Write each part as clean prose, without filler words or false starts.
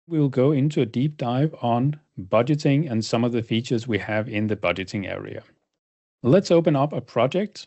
We'll go into a deep dive on budgeting and some of the features we have in the budgeting area. Let's open up a project.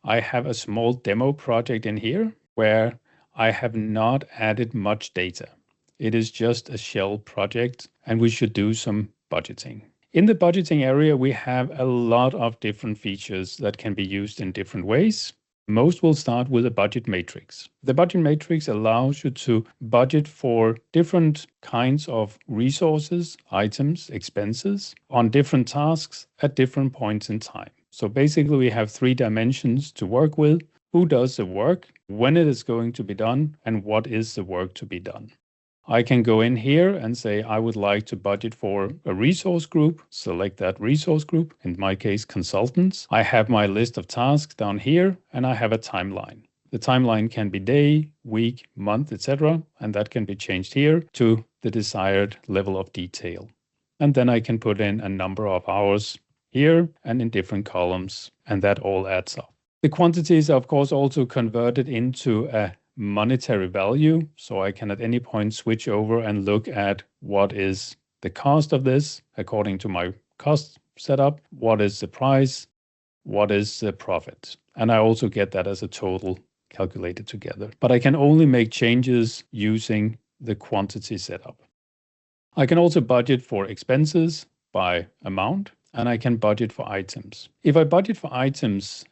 I have a small demo project in here where I have not added much data. It is just a shell project and we should do some budgeting. In the budgeting area, we have a lot of different features that can be used in different ways. Most will start with a budget matrix. The budget matrix allows you to budget for different kinds of resources, items, expenses on different tasks at different points in time. So basically, we have 3 dimensions to work with: who does the work, when it is going to be done, and what is the work to be done. I can go in here and say I would like to budget for a resource group, select that resource group, in my case consultants. I have my list of tasks down here and I have a timeline. The timeline can be day, week, month, etc. and that can be changed here to the desired level of detail. And then I can put in a number of hours here and in different columns, and that all adds up. The quantities are of course also converted into a monetary value, so I can at any point switch over and look at what is the cost of this according to my cost setup, what is the price, what is the profit, and I also get that as a total calculated together. But I can only make changes using the quantity setup. I can also budget for expenses by amount, and I can budget for items. If I budget for items,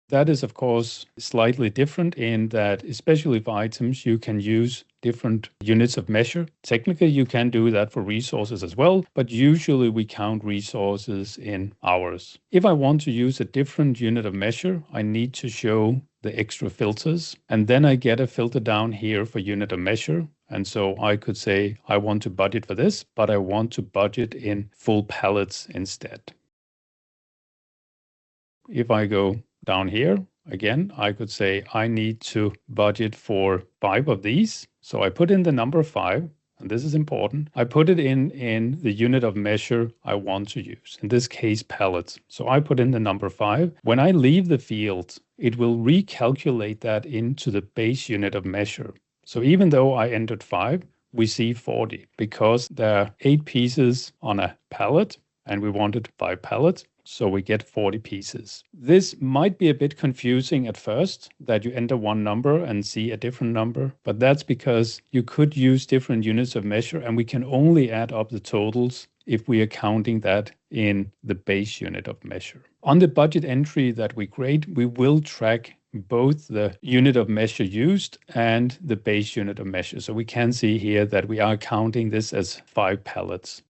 that is, of course, slightly different in that, especially for items, you can use different units of measure. Technically, you can do that for resources as well, but usually we count resources in hours. If I want to use a different unit of measure, I need to show the extra filters, and then I get a filter down here for unit of measure. And so I could say, I want to budget for this, but I want to budget in full pallets instead. If I go down here, again, I could say I need to budget for 5 of these. So I put in the number 5, and this is important. I put it in the unit of measure I want to use, in this case, pallets. So I put in the number 5. When I leave the field, it will recalculate that into the base unit of measure. So even though I entered 5, we see 40 because there are 8 pieces on a pallet and we wanted 5 pallets. So we get 40 pieces. This might be a bit confusing at first, that you enter one number and see a different number, but that's because you could use different units of measure and we can only add up the totals if we are counting that in the base unit of measure. On the budget entry that we create, we will track both the unit of measure used and the base unit of measure. So we can see here that we are counting this as 5 pallets.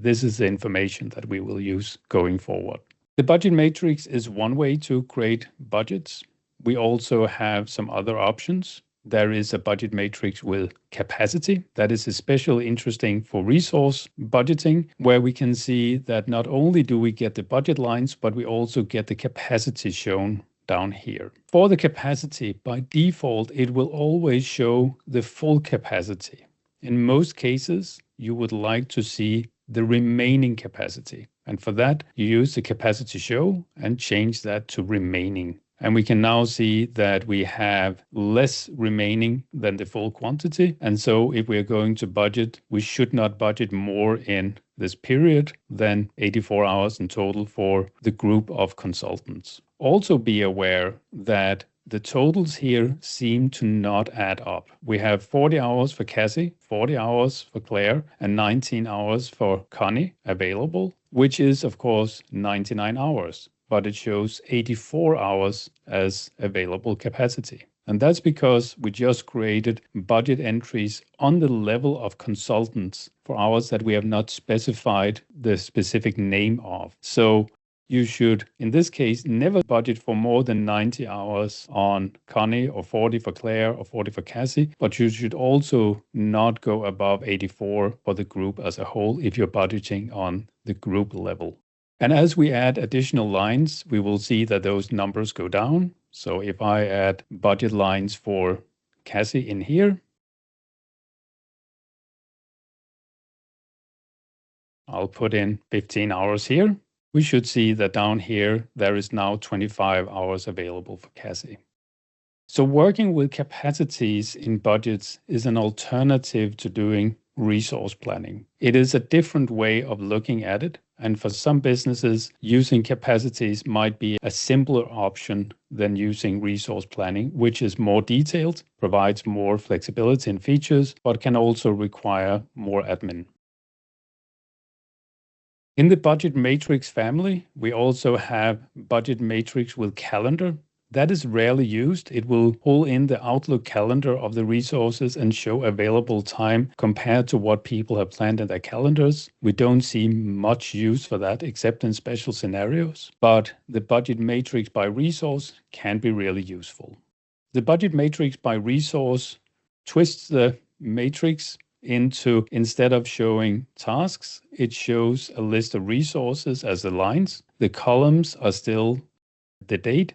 This is the information that we will use going forward. The budget matrix is one way to create budgets. We also have some other options. There is a budget matrix with capacity that is especially interesting for resource budgeting, where we can see that not only do we get the budget lines, but we also get the capacity shown down here. For the capacity, by default, it will always show the full capacity. In most cases, you would like to see the remaining capacity. And for that, you use the capacity show and change that to remaining. And we can now see that we have less remaining than the full quantity. And so if we're going to budget, we should not budget more in this period than 84 hours in total for the group of consultants. Also be aware that the totals here seem to not add up. We have 40 hours for Cassie, 40 hours for Claire, and 19 hours for Connie available, which is, of course, 99 hours, but it shows 84 hours as available capacity. And that's because we just created budget entries on the level of consultants for hours that we have not specified the specific name of. So you should, in this case, never budget for more than 90 hours on Connie, or 40 for Claire, or 40 for Cassie, but you should also not go above 84 for the group as a whole if you're budgeting on the group level. And as we add additional lines, we will see that those numbers go down. So if I add budget lines for Cassie in here, I'll put in 15 hours here. We should see that down here, there is now 25 hours available for Cassie. So working with capacities in budgets is an alternative to doing resource planning. It is a different way of looking at it. And for some businesses, using capacities might be a simpler option than using resource planning, which is more detailed, provides more flexibility and features, but can also require more admin. In the budget matrix family, we also have budget matrix with calendar. That is rarely used. It will pull in the Outlook calendar of the resources and show available time compared to what people have planned in their calendars. We don't see much use for that except in special scenarios, but the budget matrix by resource can be really useful. The budget matrix by resource twists the matrix into, instead of showing tasks, it shows a list of resources as the lines. The columns are still the date,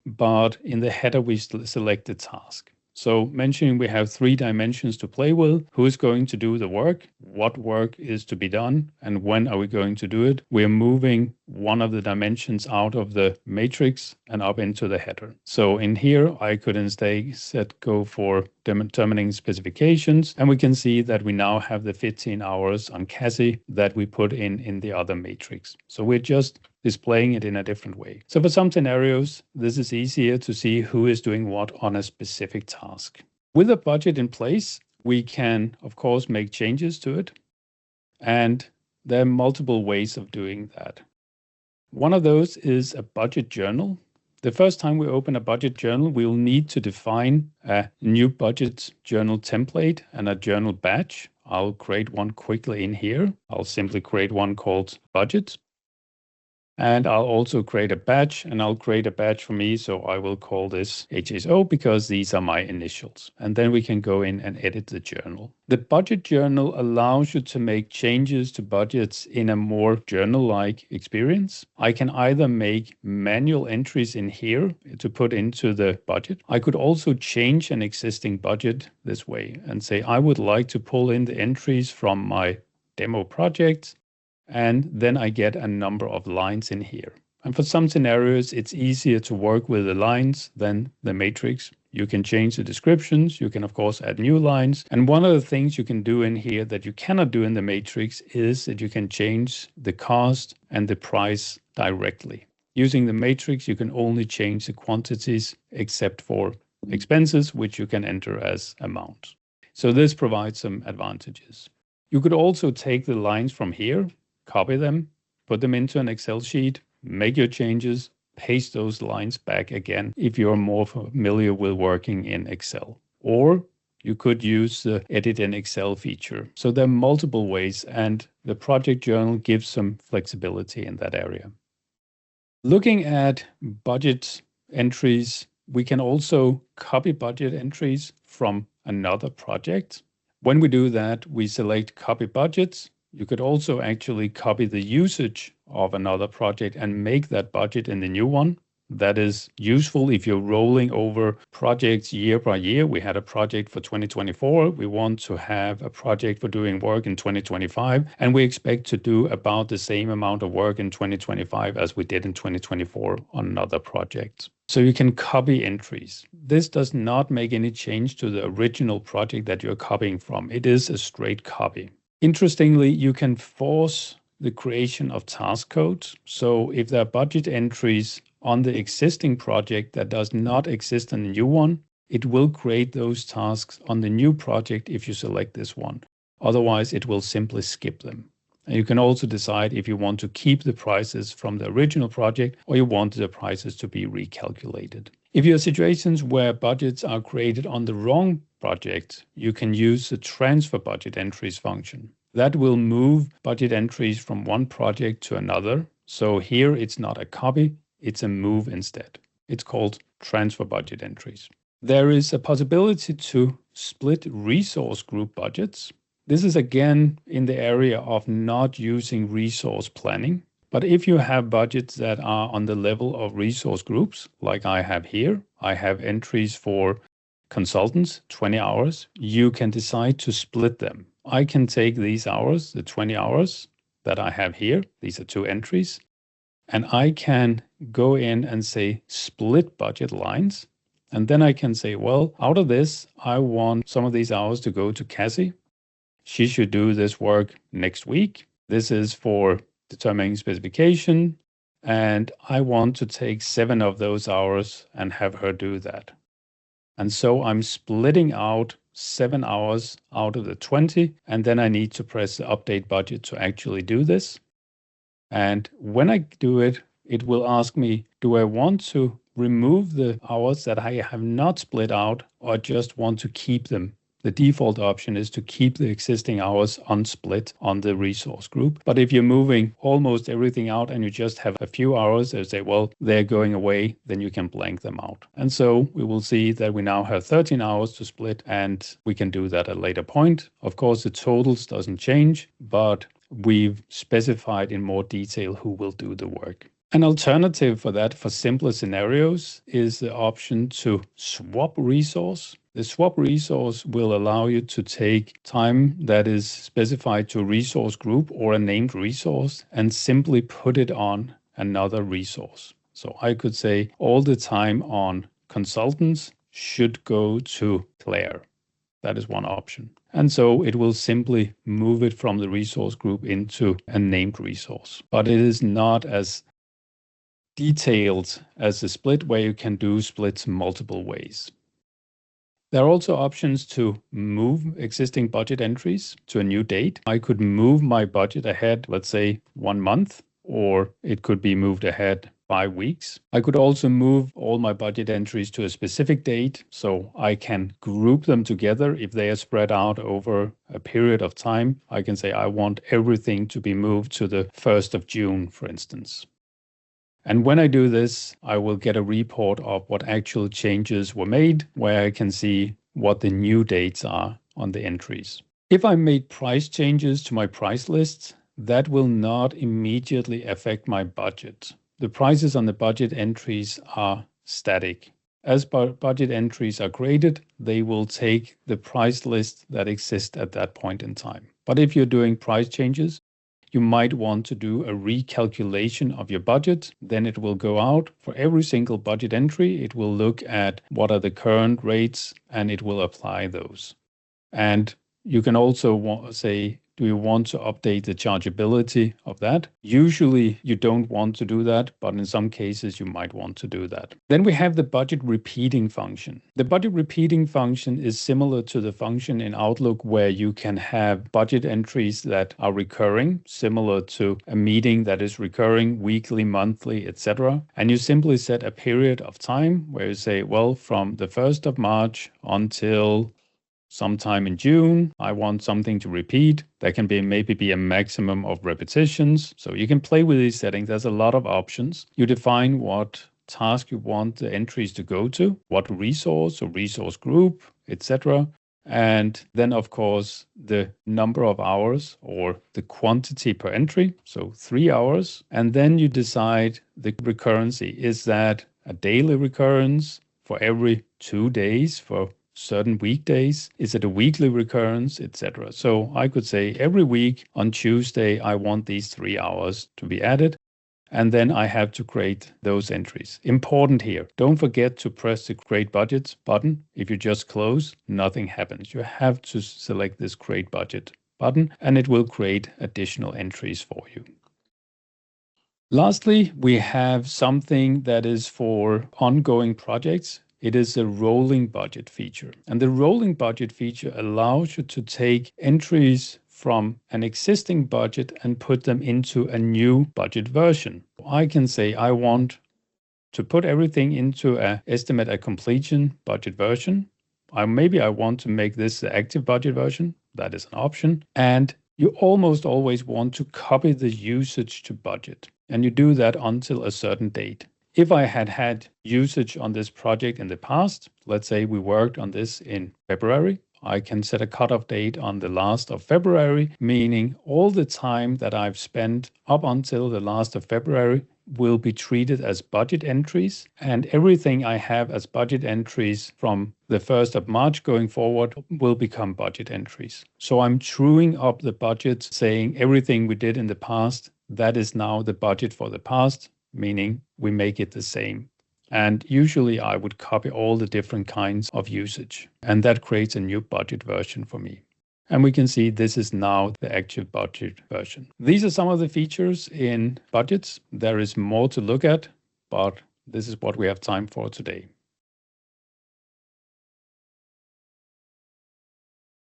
but in the header we select the task. So mentioning we have 3 dimensions to play with: who is going to do the work, what work is to be done, and when are we going to do it. We're moving one of the dimensions out of the matrix and up into the header. So in here, I could instead go for determining specifications, and we can see that we now have the 15 hours on CASI that we put in the other matrix. So we're just displaying it in a different way. So for some scenarios, this is easier to see who is doing what on a specific task. With a budget in place, we can, of course, make changes to it. And there are multiple ways of doing that. One of those is a budget journal. The first time we open a budget journal, we'll need to define a new budget journal template and a journal batch. I'll create one quickly in here. I'll simply create one called budget. And I'll also create a batch, and I'll create a batch for me. So I will call this HSO because these are my initials. And then we can go in and edit the journal. The budget journal allows you to make changes to budgets in a more journal-like experience. I can either make manual entries in here to put into the budget. I could also change an existing budget this way and say, I would like to pull in the entries from my demo projects. And then I get a number of lines in here. And for some scenarios, it's easier to work with the lines than the matrix. You can change the descriptions. You can, of course, add new lines. And one of the things you can do in here that you cannot do in the matrix is that you can change the cost and the price directly. Using the matrix, you can only change the quantities except for expenses, which you can enter as amounts. So this provides some advantages. You could also take the lines from here, copy them, put them into an Excel sheet, make your changes, paste those lines back again if you're more familiar with working in Excel. Or you could use the Edit in Excel feature. So there are multiple ways, and the project journal gives some flexibility in that area. Looking at budget entries, we can also copy budget entries from another project. When we do that, we select Copy Budgets. You could also actually copy the usage of another project and make that budget in the new one. That is useful if you're rolling over projects year by year. We had a project for 2024. We want to have a project for doing work in 2025, and we expect to do about the same amount of work in 2025 as we did in 2024 on another project. So you can copy entries. This does not make any change to the original project that you're copying from. It is a straight copy. Interestingly, you can force the creation of task codes. So if there are budget entries on the existing project that does not exist in the new one, it will create those tasks on the new project if you select this one. Otherwise, it will simply skip them. And you can also decide if you want to keep the prices from the original project or you want the prices to be recalculated. If you have situations where budgets are created on the wrong project, you can use the transfer budget entries function. That will move budget entries from one project to another. So here it's not a copy, it's a move instead. It's called transfer budget entries. There is a possibility to split resource group budgets. This is again in the area of not using resource planning. But if you have budgets that are on the level of resource groups, like I have here, I have entries for consultants, 20 hours, you can decide to split them. I can take these hours, the 20 hours that I have here, these are 2 entries, and I can go in and say split budget lines. And then I can say, well, out of this, I want some of these hours to go to CASI. she should do this work next week. This is for determining specification, and I want to take 7 of those hours and have her do that. And so I'm splitting out 7 hours out of the 20, and then I need to press the update budget to actually do this. And when I do it, it will ask me, do I want to remove the hours that I have not split out or just want to keep them? The default option is to keep the existing hours unsplit on the resource group. But if you're moving almost everything out and you just have a few hours that say, well, they're going away, then you can blank them out. And so we will see that we now have 13 hours to split, and we can do that at a later point. Of course, the totals doesn't change, but we've specified in more detail who will do the work. An alternative for that, for simpler scenarios, is the option to swap resource. The swap resource will allow you to take time that is specified to a resource group or a named resource and simply put it on another resource. So I could say all the time on consultants should go to Claire. That is one option. And so it will simply move it from the resource group into a named resource. But it is not as detailed as a split where you can do splits multiple ways. There are also options to move existing budget entries to a new date. I could move my budget ahead, let's say 1 month, or it could be moved ahead 5 weeks. I could also move all my budget entries to a specific date, so I can group them together. If they are spread out over a period of time, I can say I want everything to be moved to the 1st of June, for instance. And when I do this, I will get a report of what actual changes were made, where I can see what the new dates are on the entries. If I made price changes to my price lists, that will not immediately affect my budget. The prices on the budget entries are static. As budget entries are created, they will take the price list that exists at that point in time. But if you're doing price changes, you might want to do a recalculation of your budget. Then it will go out for every single budget entry. It will look at what are the current rates and it will apply those. And you can also say, do you want to update the chargeability of that? Usually you don't want to do that, but in some cases you might want to do that. Then we have the budget repeating function. The budget repeating function is similar to the function in Outlook where you can have budget entries that are recurring, similar to a meeting that is recurring weekly, monthly, etc. And you simply set a period of time where you say, well, from the 1st of March until sometime in June, I want something to repeat. There can be maybe a maximum of repetitions. So you can play with these settings. There's a lot of options. You define what task you want the entries to go to, what resource or resource group, etc. And then, of course, the number of hours or the quantity per entry, so 3 hours. And then you decide the recurrency. Is that a daily recurrence for every 2 days for certain weekdays? Is it a weekly recurrence, etc.? So I could say every week on Tuesday, I want these 3 hours to be added. And then I have to create those entries. Important here, don't forget to press the Create Budget button. If you just close, nothing happens. You have to select this Create Budget button and it will create additional entries for you. Lastly, we have something that is for ongoing projects. It is a rolling budget feature. And the rolling budget feature allows you to take entries from an existing budget and put them into a new budget version. I can say I want to put everything into an estimate at completion budget version. Maybe I want to make this the active budget version. That is an option. And you almost always want to copy the usage to budget. And you do that until a certain date. If I had usage on this project in the past, let's say we worked on this in February, I can set a cutoff date on the last of February, meaning all the time that I've spent up until the last of February will be treated as budget entries, and everything I have as budget entries from the 1st of March going forward will become budget entries. So I'm truing up the budget, saying everything we did in the past, that is now the budget for the past, meaning we make it the same. And usually I would copy all the different kinds of usage, and that creates a new budget version for me. And we can see this is now the active budget version. These are some of the features in budgets. There is more to look at, but this is what we have time for today.